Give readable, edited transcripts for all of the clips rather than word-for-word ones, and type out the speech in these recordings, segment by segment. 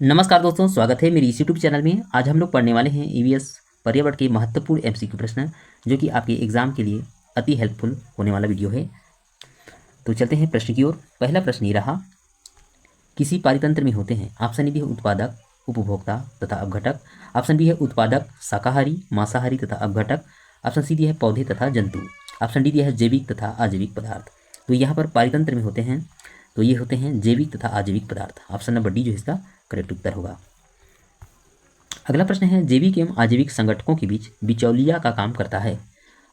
नमस्कार दोस्तों, स्वागत है मेरी इस यूट्यूब चैनल में। आज हम लोग पढ़ने वाले हैं ईवीएस पर्यावरण के महत्वपूर्ण एमसीक्यू प्रश्न, जो कि आपके एग्जाम के लिए अति हेल्पफुल होने वाला वीडियो है। तो चलते हैं प्रश्न की ओर। पहला प्रश्न ये रहा, किसी पारितंत्र में होते हैं। ऑप्शन ए भी है उत्पादक, उपभोक्ता तथा अपघटक। ऑप्शन बी है उत्पादक, शाकाहारी, मांसाहारी तथा अपघटक। ऑप्शन सी दिया है पौधे तथा जंतु। ऑप्शन डी दिया है जैविक तथा अजैविक पदार्थ। तो यहाँ पर पारितंत्र में होते हैं तो ये होते हैं जैविक तथा अजैविक पदार्थ। ऑप्शन नंबर डी जो है इसका करेक्ट उत्तर होगा। अगला प्रश्न है, जैविक एवं अजैविक संगठकों के बीच बिचौलिया का काम करता है।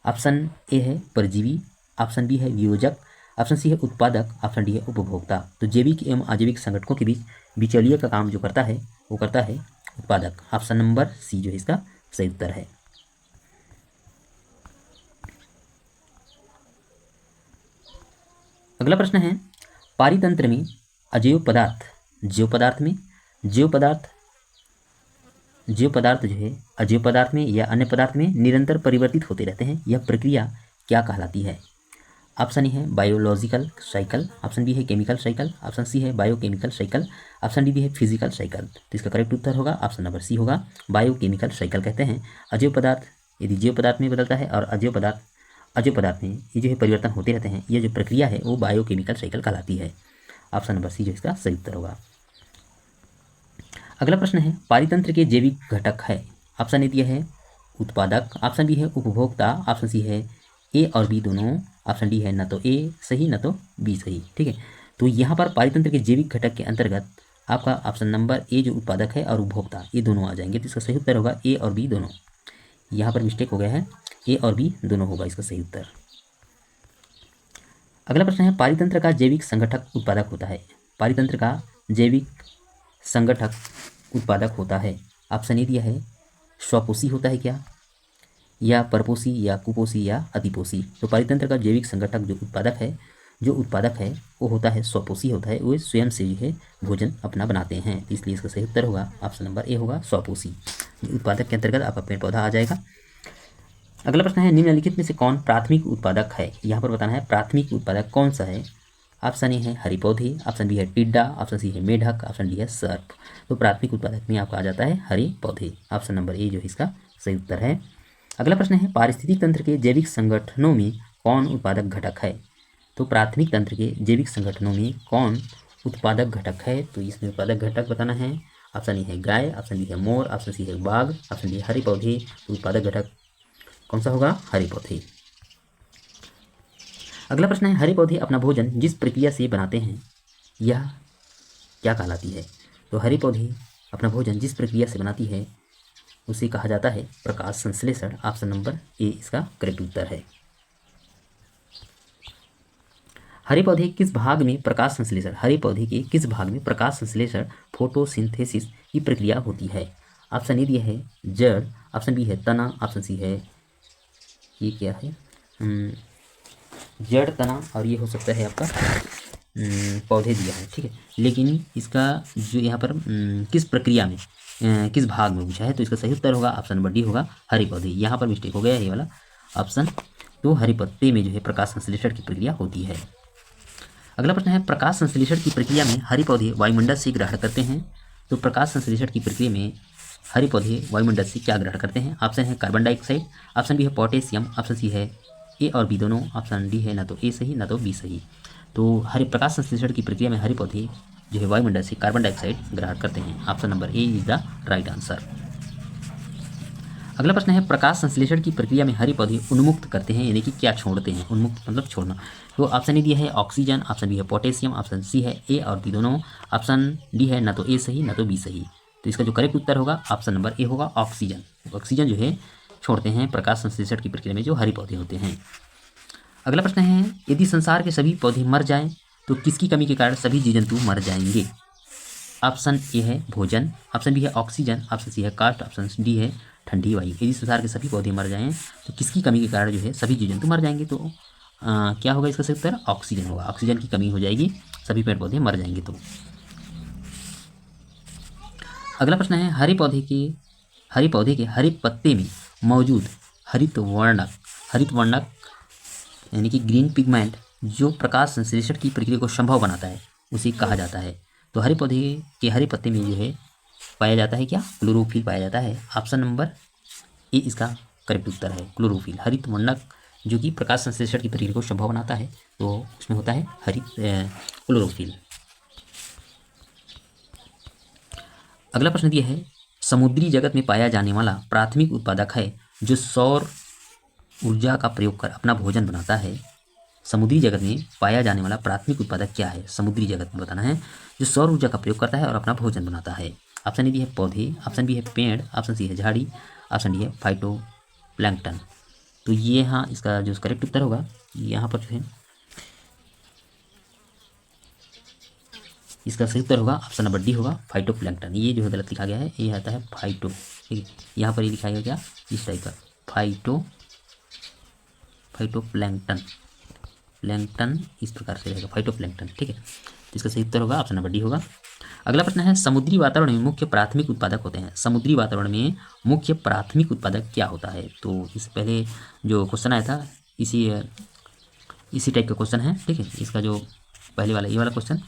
ऑप्शन ए है परजीवी, ऑप्शन बी है वियोजक, ऑप्शन सी है उत्पादक, ऑप्शन डी है उपभोक्ता। तो जैविक एवं अजैविक संगठकों के बीच बिचौलिया का काम जो करता है वो करता है उत्पादक। ऑप्शन नंबर सी जो है इसका सही उत्तर है। अगला प्रश्न है, पारितंत्र में अजैव पदार्थ जैव पदार्थ जो है अजैव पदार्थ में या अन्य पदार्थ में निरंतर परिवर्तित होते रहते हैं। यह प्रक्रिया क्या कहलाती है? ऑप्शन ए है बायोलॉजिकल साइकिल, ऑप्शन बी है केमिकल साइकिल, ऑप्शन सी है बायोकेमिकल साइकिल, ऑप्शन डी भी है फिजिकल साइकिल। तो इसका करेक्ट उत्तर होगा ऑप्शन नंबर सी होगा, बायोकेमिकल साइकिल कहते हैं। अजैव पदार्थ यदि जैव पदार्थ में बदलता है और अजैव पदार्थ में ये जो है परिवर्तन होते रहते हैं, ये जो प्रक्रिया है वो बायोकेमिकल साइकिल कहलाती है। ऑप्शन नंबर सी जो इसका सही उत्तर होगा। अगला प्रश्न है, पारितंत्र के जैविक घटक है। ऑप्शन ए दिया है उत्पादक, ऑप्शन बी है उपभोक्ता, ऑप्शन सी है ए और बी दोनों, ऑप्शन डी है न तो ए सही न तो बी सही। ठीक है, तो यहाँ पर पारितंत्र के जैविक घटक के अंतर्गत आपका ऑप्शन नंबर ए जो उत्पादक है और उपभोक्ता ये दोनों आ जाएंगे। तो इसका सही उत्तर होगा ए और बी दोनों। यहाँ पर मिस्टेक हो गया है, ए और बी दोनों होगा इसका सही उत्तर। अगला प्रश्न है, पारितंत्र का जैविक संगठक उत्पादक होता है। पारितंत्र का जैविक संगठक उत्पादक होता है। ऑप्शन ए दिया है स्वपोषी होता है क्या, या परपोषी, या कुपोषी, या अतिपोषी। तो पारितंत्र का जैविक संगठक जो उत्पादक है वो होता है स्वपोषी होता है। वो स्वयं से जो है भोजन अपना बनाते हैं, तो इसलिए इसका सही उत्तर होगा ऑप्शन नंबर ए होगा स्वपोषी। उत्पादक के अंतर्गत आपका पेड़ पौधा आ जाएगा। अगला प्रश्न है, निम्नलिखित में से कौन प्राथमिक उत्पादक है? यहाँ पर बताना है प्राथमिक उत्पादक कौन सा है। ऑप्शन ए है हरी पौधे, ऑप्शन बी है टिड्डा, ऑप्शन सी है मेढक, ऑप्शन डी है सर्प। तो प्राथमिक उत्पादक में आपका आ जाता है हरे पौधे। ऑप्शन नंबर ए जो है इसका सही उत्तर है। अगला प्रश्न है, पारिस्थितिक तंत्र के जैविक संगठनों में कौन उत्पादक घटक है? तो प्राथमिक तंत्र के जैविक संगठनों में कौन उत्पादक घटक है? तो इसमें उत्पादक घटक बताना है। ऑप्शन ए है गाय, ऑप्शन बी है मोर, ऑप्शन सी है बाघ, ऑप्शन डी है हरे पौधे। तो उत्पादक घटक कौन सा होगा? हरे पौधे। अगला प्रश्न है, हरे पौधे अपना भोजन जिस प्रक्रिया से बनाते हैं यह क्या कहलाती है? तो हरे पौधे अपना भोजन जिस प्रक्रिया से बनाती है उसे कहा जाता है प्रकाश संश्लेषण। ऑप्शन नंबर ए इसका करेक्ट उत्तर है। हरे पौधे किस भाग में प्रकाश संश्लेषण फोटोसिंथेसिस की प्रक्रिया होती है? ऑप्शन ए दिया है जड़, ऑप्शन बी है तना, ऑप्शन सी है ये क्या है जड़, तना, और ये हो सकता है आपका पौधे दिया है। ठीक है, लेकिन इसका जो यहाँ पर किस प्रक्रिया में किस भाग में पूछा है, तो इसका सही उत्तर होगा ऑप्शन नंबर डी होगा हरे पौधे। यहाँ पर मिस्टेक हो गया है ये वाला ऑप्शन। तो हरे पत्ते में जो है प्रकाश संश्लेषण की प्रक्रिया होती है। अगला प्रश्न है, प्रकाश संश्लेषण की प्रक्रिया में हरे पौधे वायुमंडल से ग्रहण करते हैं। तो प्रकाश संश्लेषण की प्रक्रिया में हरे पौधे वायुमंडल से क्या ग्रहण करते हैं? ऑप्शन है कार्बन डाइऑक्साइड, ऑप्शन बी है पोटेशियम, ऑप्शन सी है ए और बी दोनों, ऑप्शन डी है ना तो ए सही ना तो बी सही। तो हरे प्रकाश संश्लेषण की प्रक्रिया में हरे पौधे जो है वायुमंडल से कार्बन डाइऑक्साइड ग्रहण करते हैं। Option number A is the right answer. अगला प्रश्न है, प्रकाश संश्लेषण की प्रक्रिया में हरे पौधे उन्मुक्त करते हैं, यानी कि क्या छोड़ते हैं? उन्मुक्त मतलब छोड़ना। तो ऑप्शन ए दिया है ऑक्सीजन, ऑप्शन बी है पोटेशियम, ऑप्शन सी है ए और बी दोनों, ऑप्शन डी है ना तो ए सही ना तो बी सही। तो इसका जो करेक्ट उत्तर होगा ऑप्शन नंबर ए होगा ऑक्सीजन। ऑक्सीजन जो है छोड़ते हैं प्रकाश संश्लेषण की प्रक्रिया में जो हरे पौधे होते हैं। अगला प्रश्न है, यदि संसार के सभी पौधे मर जाएं तो किसकी कमी के कारण सभी जीव जंतु मर जाएंगे? ऑप्शन ए है भोजन, ऑप्शन बी है ऑक्सीजन, ऑप्शन सी है काष्ठ, ऑप्शन डी है ठंडी वायु। यदि संसार के सभी पौधे मर जाएं तो किसकी कमी के कारण जो है सभी जीव जंतु मर जाएंगे? तो क्या होगा इसका सही उत्तर? ऑक्सीजन होगा। ऑक्सीजन की कमी हो जाएगी, सभी पेड़ पौधे मर जाएंगे। तो अगला प्रश्न है, हरे पौधे के हरे पत्ते में मौजूद हरित वर्णक यानी कि ग्रीन पिगमेंट जो प्रकाश संश्लेषण की प्रक्रिया को संभव बनाता है उसे कहा जाता है। तो हरे पौधे के हरे पत्ते में जो है पाया जाता है क्या? क्लोरोफिल पाया जाता है। ऑप्शन नंबर ए इसका करेक्ट उत्तर है, क्लोरोफिल। हरित वर्णक जो कि प्रकाश संश्लेषण की प्रक्रिया को संभव बनाता है, तो उसमें होता है क्लोरोफिल। अगला प्रश्न दिया है, समुद्री जगत में पाया जाने वाला प्राथमिक उत्पादक है जो सौर ऊर्जा का प्रयोग कर अपना भोजन बनाता है। समुद्री जगत में पाया जाने वाला प्राथमिक उत्पादक क्या है? समुद्री जगत में बताना है जो सौर ऊर्जा का प्रयोग करता है और अपना भोजन बनाता है। ऑप्शन ए डी है पौधे, ऑप्शन बी है पेड़, ऑप्शन सी है झाड़ी, ऑप्शन डी है फाइटोप्लैंक्टन। तो ये हाँ इसका जो करेक्ट उत्तर होगा, यहाँ पर जो है इसका सही उत्तर होगा ऑप्शन नंबर डी होगा, फाइटोप्लैंक्टन। ये जो है गलत लिखा गया है, ये आता है फाइटो, ठीक है। यहाँ पर ये लिखा गया क्या, इस टाइप का फाइटोप्लैंक्टन, प्लैंक्टन इस प्रकार से रहेगा, फाइटोप्लैंक्टन, ठीक है। तो इसका सही उत्तर होगा ऑप्शन नंबर डी होगा। अगला प्रश्न है, समुद्री वातावरण में मुख्य प्राथमिक उत्पादक होते हैं। समुद्री वातावरण में मुख्य प्राथमिक उत्पादक क्या होता है? तो इससे पहले जो क्वेश्चन आया था इसी टाइप का क्वेश्चन है, ठीक है। इसका जो पहले वाला ये वाला क्वेश्चन,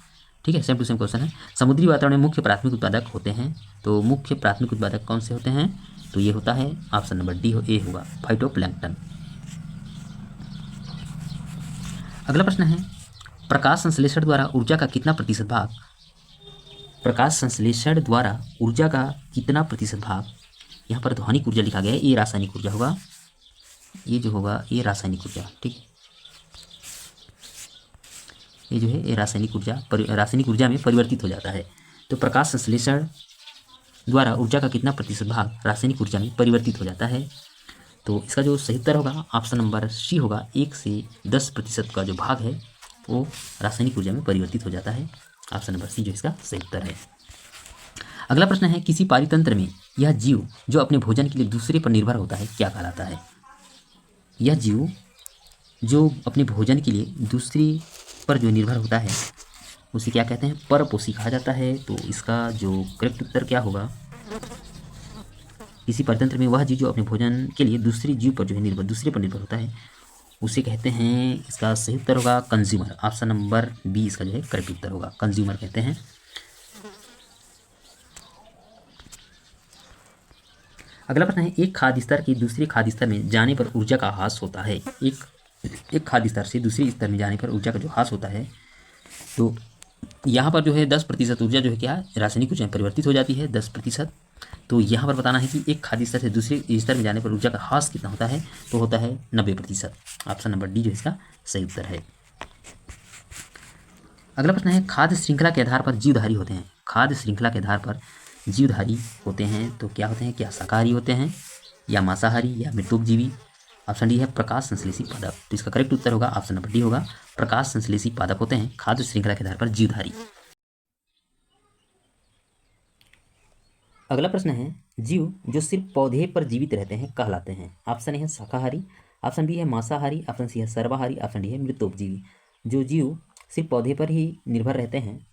ठीक है, सेम टू सेम क्वेश्चन है। समुद्री वातावरण में मुख्य प्राथमिक उत्पादक होते हैं, तो मुख्य प्राथमिक उत्पादक कौन से होते हैं? तो ये होता है ऑप्शन नंबर डी ए होगा, फाइटोप्लैंक्टन। अगला प्रश्न है, प्रकाश संश्लेषण द्वारा ऊर्जा का कितना प्रतिशत भाग, प्रकाश संश्लेषण द्वारा ऊर्जा का कितना प्रतिशत भाग, यहाँ पर ध्वनिक ऊर्जा लिखा गया है, ये रासायनिक ऊर्जा होगा, ये जो होगा ये रासायनिक ऊर्जा, ठीक है। ये जो है ये रासायनिक ऊर्जा में परिवर्तित हो जाता है। तो प्रकाश संश्लेषण द्वारा ऊर्जा का कितना प्रतिशत भाग रासायनिक ऊर्जा में परिवर्तित हो जाता है? तो इसका जो सही उत्तर होगा ऑप्शन नंबर सी होगा, 1 से 10% का जो भाग है वो रासायनिक ऊर्जा में परिवर्तित हो जाता है। ऑप्शन नंबर सी जो इसका सही उत्तर है। अगला प्रश्न है, किसी पारितंत्र में यह जीव जो अपने भोजन के लिए दूसरे पर निर्भर होता है क्या कहलाता है? यह जीव जो अपने भोजन के लिए दूसरे पर जो निर्भर होता है उसे क्या कहते हैं? परपोषी कहा जाता है। तो इसका जो करेक्ट उत्तर क्या होगा, किसी परितंत्र में वह जीव जो अपने भोजन के लिए दूसरे जीव पर जो है दूसरे पर निर्भर होता है उसे कहते हैं, इसका सही उत्तर होगा कंज्यूमर। ऑप्शन नंबर बी इसका जो है करेक्ट उत्तर होगा, कंज्यूमर कहते हैं। अगला प्रश्न है, एक खाद्य स्तर के दूसरे खाद्य स्तर में जाने पर ऊर्जा का ह्रास होता है। एक खाद्य स्तर से दूसरे स्तर में जाने पर ऊर्जा का जो ह्रास होता है, तो यहाँ पर जो है 10% ऊर्जा जो है क्या रासायनिक ऊर्जा में परिवर्तित हो जाती है, 10%। तो यहाँ पर बताना है कि एक खाद्य स्तर से दूसरे स्तर में जाने पर ऊर्जा का ह्रास कितना होता है? तो होता है 90%। ऑप्शन नंबर डी जो इसका सही उत्तर है। अगला प्रश्न है, खाद्य श्रृंखला के आधार पर जीवधारी होते हैं। खाद्य श्रृंखला के आधार पर जीवधारी होते हैं तो क्या होते हैं? क्या शाकाहारी होते हैं या मांसाहारी या मृतोपजीवी? ऑप्शन डी है प्रकाश संश्लेषी पादप। तो इसका करेक्ट उत्तर होगा ऑप्शन नंबर डी होगा, प्रकाश संश्लेषी पादप होते हैं खाद्य श्रृंखला के आधार पर जीवधारी। अगला प्रश्न है, जीव जो सिर्फ पौधे पर जीवित रहते हैं कहलाते हैं। ऑप्शन ए है शाकाहारी, ऑप्शन बी है मांसाहारी, ऑप्शन सी है सर्वाहारी, ऑप्शन डी है मृतोपजीवी। जो जीव सिर्फ पौधे पर ही निर्भर रहते हैं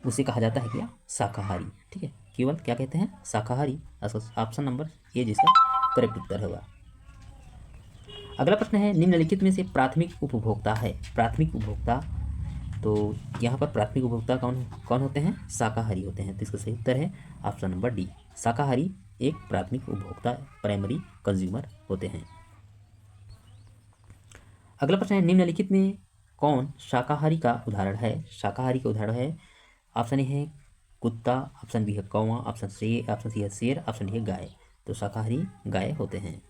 उसे कहा जाता है क्या? शाकाहारी, ठीक है। केवल क्या कहते हैं? शाकाहारी। ऑप्शन नंबर ए जिसका करेक्ट उत्तर होगा। अगला प्रश्न है, निम्नलिखित में से प्राथमिक उपभोक्ता है। प्राथमिक उपभोक्ता, तो यहाँ पर प्राथमिक उपभोक्ता कौन होते हैं? शाकाहारी होते हैं। तो इसका सही उत्तर है ऑप्शन नंबर डी, शाकाहारी एक प्राथमिक उपभोक्ता प्राइमरी कंज्यूमर होते हैं। अगला प्रश्न है, निम्नलिखित में कौन शाकाहारी का उदाहरण है? शाकाहारी का उदाहरण है, ऑप्शन ए है कुत्ता, ऑप्शन बी है कौवा, ऑप्शन सी है शेर, ऑप्शन डी है गाय। तो शाकाहारी गाय होते हैं।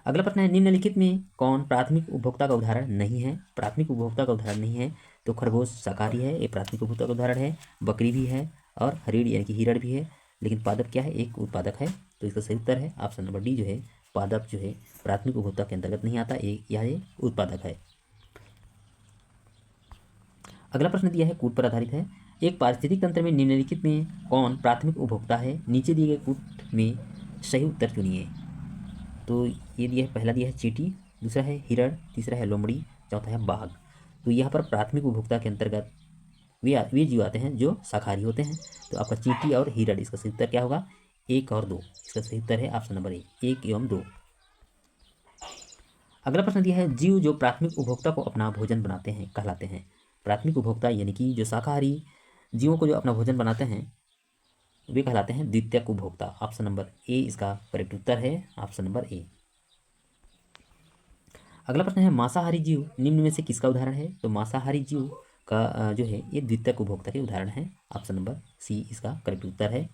अगला प्रश्न है, निम्नलिखित में कौन प्राथमिक उपभोक्ता का उदाहरण नहीं है? प्राथमिक उपभोक्ता का उदाहरण नहीं है तो खरगोश शाकाहारी है, ये प्राथमिक उपभोक्ता का उदाहरण है। बकरी भी है और हरिण यानी कि हिरण भी है, लेकिन पादप क्या है? एक उत्पादक है। तो इसका सही उत्तर है ऑप्शन नंबर डी जो है, पादप जो है प्राथमिक उपभोक्ता के अंतर्गत नहीं आता, यह उत्पादक है। अगला प्रश्न दिया है कूट पर आधारित है, एक पारिस्थितिक तंत्र में निम्नलिखित में कौन प्राथमिक उपभोक्ता है? नीचे दिए गए कूट में सही उत्तर चुनिए। तो ये दिया है, पहला दिया है चींटी, दूसरा है हिरण, तीसरा है लोमड़ी, चौथा है बाघ। तो यहाँ पर प्राथमिक उपभोक्ता के अंतर्गत वे जीव आते हैं जो शाकाहारी होते हैं। तो आपका चींटी और हिरण, इसका सही उत्तर क्या होगा? 1 और 2। इसका सही उत्तर है ऑप्शन नंबर ए, 1 एवं 2। अगला प्रश्न दिया है, जीव जो प्राथमिक उपभोक्ता को अपना भोजन बनाते हैं कहलाते हैं। प्राथमिक उपभोक्ता यानी कि जो शाकाहारी जीवों को जो अपना भोजन बनाते हैं वे कहलाते हैं द्वितीयक उपभोक्ता। ऑप्शन नंबर ए इसका करेक्ट उत्तर है, ऑप्शन नंबर ए। अगला प्रश्न है मांसाहारी जीव निम्न में से किसका उदाहरण है? तो मांसाहारी जीव का जो है ये द्वितीयक उपभोक्ता के उदाहरण है। ऑप्शन नंबर सी इसका करेक्ट उत्तर है।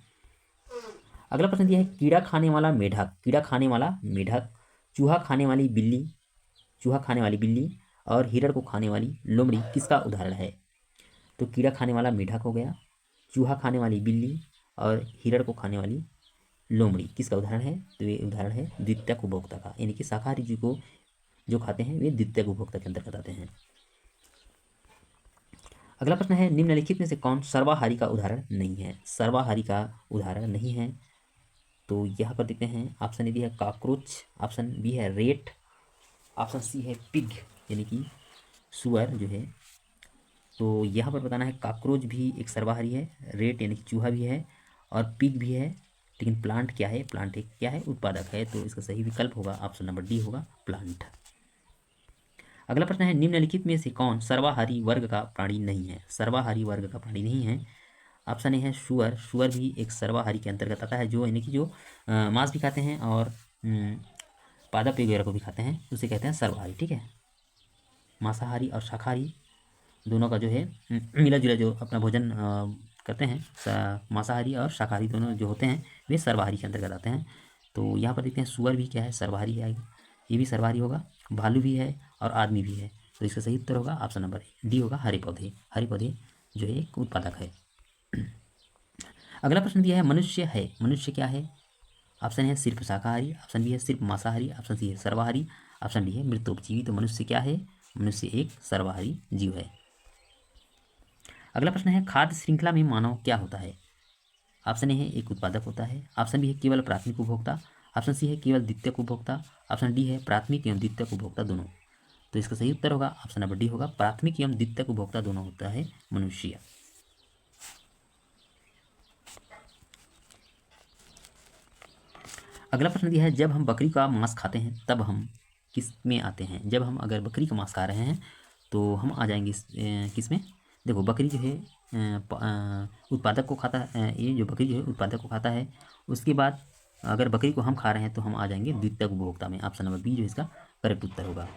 अगला प्रश्न दिया है कीड़ा खाने वाला मेढक, कीड़ा खाने वाला मेढक, चूहा खाने वाली बिल्ली, चूहा खाने वाली बिल्ली और हिरण को खाने वाली लोमड़ी किसका उदाहरण है? तो कीड़ा खाने वाला मेढक हो गया, चूहा खाने वाली बिल्ली और हिरण को खाने वाली लोमड़ी किसका उदाहरण है? तो ये उदाहरण है द्वितीयक उपभोक्ता का, यानी कि शाकाहारी जीव को जो खाते हैं वे द्वितीयक उपभोक्ता के अंतर्गत आते हैं। अगला प्रश्न है निम्नलिखित में से कौन सर्वाहारी का उदाहरण नहीं है? सर्वाहारी का उदाहरण नहीं है तो यहाँ पर देखते हैं ऑप्शन ए है कॉकरोच, ऑप्शन बी है रेट, ऑप्शन सी है पिग यानी कि सुअर जो है। तो यहाँ पर बताना है कॉकरोच भी एक सर्वाहारी है, रेट यानी कि चूहा भी है और पिग भी है, लेकिन प्लांट क्या है? प्लांट एक क्या है? उत्पादक है। तो इसका सही विकल्प होगा ऑप्शन नंबर डी होगा प्लांट। अगला प्रश्न है निम्नलिखित में से कौन सर्वाहारी वर्ग का प्राणी नहीं है? सर्वाहारी वर्ग का प्राणी नहीं है। ऑप्शन ए है सुअर, सुअर भी एक सर्वाहारी के अंतर्गत आता है, जो यानी कि जो मांस भी खाते हैं और पादप वगैरह को भी खाते हैं, उसे कहते हैं सर्वाहारी। ठीक है, मांसाहारी और शाकाहारी दोनों का जो है मिला जुला जो अपना भोजन करते हैं, मांसाहारी और शाकाहारी दोनों जो होते हैं वे सर्वाहारी के अंतर्गत आते हैं। तो यहाँ पर देखते हैं सुअर भी क्या है? सर्वाहारी है, ये भी सर्वाहारी होगा, भालू भी है और आदमी भी है। तो इसका सही उत्तर होगा ऑप्शन नंबर डी होगा हरे पौधे। हरे पौधे जो है एक उत्पादक है। अगला प्रश्न दिया है मनुष्य है, मनुष्य क्या है? ऑप्शन है सिर्फ शाकाहारी, ऑप्शन बी है सिर्फ मांसाहारी, ऑप्शन सी है सर्वाहारी, ऑप्शन डी है मृतोपजीवी। तो मनुष्य क्या है? मनुष्य एक सर्वाहारी जीव है। अगला प्रश्न है खाद्य श्रृंखला में मानव क्या होता है? ऑप्शन ए है एक उत्पादक होता है, ऑप्शन बी है केवल प्राथमिक उपभोक्ता, ऑप्शन सी है केवल द्वितीयक उपभोक्ता, ऑप्शन डी है प्राथमिक एवं द्वितीयक उपभोक्ता दोनों। तो इसका सही उत्तर होगा ऑप्शन नंबर डी होगा प्राथमिक एवं द्वितीयक उपभोक्ता दोनों होता है मनुष्य। अगला प्रश्न दिया है जब हम बकरी का मांस खाते हैं तब हम किस में आते हैं? जब हम अगर बकरी का मांस खा रहे हैं तो हम आ जाएंगे किस में? देखो बकरी जो है उत्पादक को खाता है, ये जो बकरी जो है उत्पादक को खाता है, उसके बाद अगर बकरी को हम खा रहे हैं तो हम आ जाएंगे द्वितीयक उपभोक्ता में। ऑप्शन नंबर बी जो इसका करेक्ट उत्तर होगा।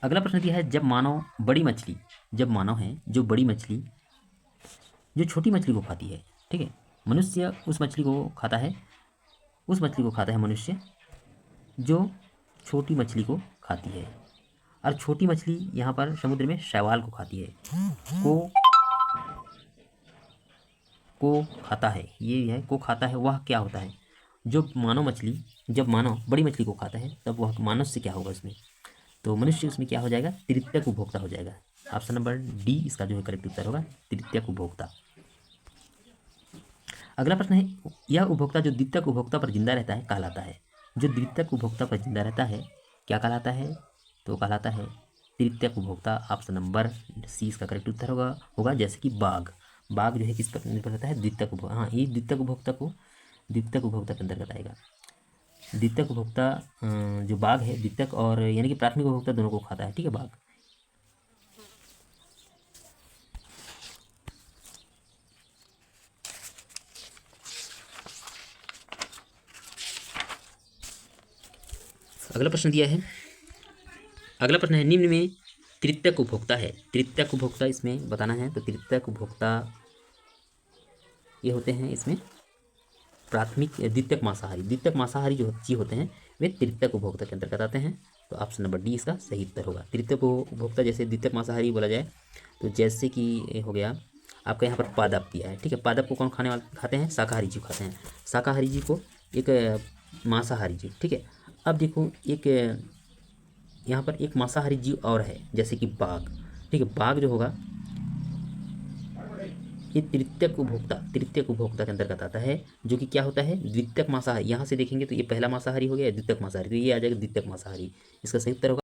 अगला प्रश्न दिया है जब मानव बड़ी मछली, जब मानव है जो बड़ी मछली जो छोटी मछली को खाती है, ठीक है, मनुष्य उस मछली को खाता है, उस मछली को खाता है मनुष्य जो छोटी मछली को खाती है। और छोटी मछली यहाँ पर समुद्र में शैवाल को खाती है, को खाता है, ये है को खाता है। वह क्या होता है? जो मानव मछली, जब मानव बड़ी मछली को खाता है तब वह मानव से क्या होगा इसमें? तो मनुष्य उसमें क्या हो जाएगा? तृतीयक उपभोक्ता हो जाएगा। ऑप्शन नंबर डी इसका जो है करेक्ट उत्तर होगा तृतीयक उपभोक्ता। अगला प्रश्न है यह उपभोक्ता जो द्वितीयक उपभोक्ता पर जिंदा रहता है कहलाता है? जो द्वितीयक उपभोक्ता पर जिंदा रहता है क्या कहलाता है? तो कहलाता है तृतीयक उपभोक्ता। ऑप्शन नंबर सी इसका करेक्ट उत्तर होगा जैसे कि बाघ, बाघ जो है किस पर निर्भर रहता है? द्वितीयक उपभोक्ता। हाँ, ये द्वितीयक उपभोक्ता को द्वितीयक उपभोक्ता के अंतर्गत आएगा। द्वितीयक उपभोक्ता जो बाघ है द्वितीयक और यानी कि प्राथमिक उपभोक्ता दोनों को खाता है, ठीक है, बाघ। अगला प्रश्न दिया है, अगला प्रश्न है निम्न में तृतीयक उपभोक्ता है, तृतीयक उपभोक्ता इसमें बताना है। तो तृतीयक उपभोक्ता ये होते हैं इसमें प्राथमिक द्वितीयक मांसाहारी, द्वितीयक मांसाहारी जो जीव होते हैं वे तृतीयक उपभोक्ता के अंतर्गत आते हैं। तो ऑप्शन नंबर डी इसका सही उत्तर होगा। तृतीयक उपभोक्ता जैसे द्वितीयक मांसाहारी बोला जाए तो जैसे कि हो गया आपका यहाँ पर पादप दिया है, ठीक है, पादप को कौन खाते हैं? शाकाहारी जीव खाते हैं, शाकाहारी जीव को एक मांसाहारी जीव, ठीक है। अब देखो एक यहाँ पर एक मांसाहारी जीव और है जैसे कि बाघ, ठीक है, बाघ जो होगा ये तृतीयक उपभोक्ता के अंतर्गत आता है, जो कि क्या होता है? द्वितीयक मांसाहारी। यहाँ से देखेंगे तो ये पहला मांसाहारी हो गया, द्वितीयक मांसाहारी, तो ये आ जाएगा द्वितीयक मांसाहारी। इसका सही उत्तर होगा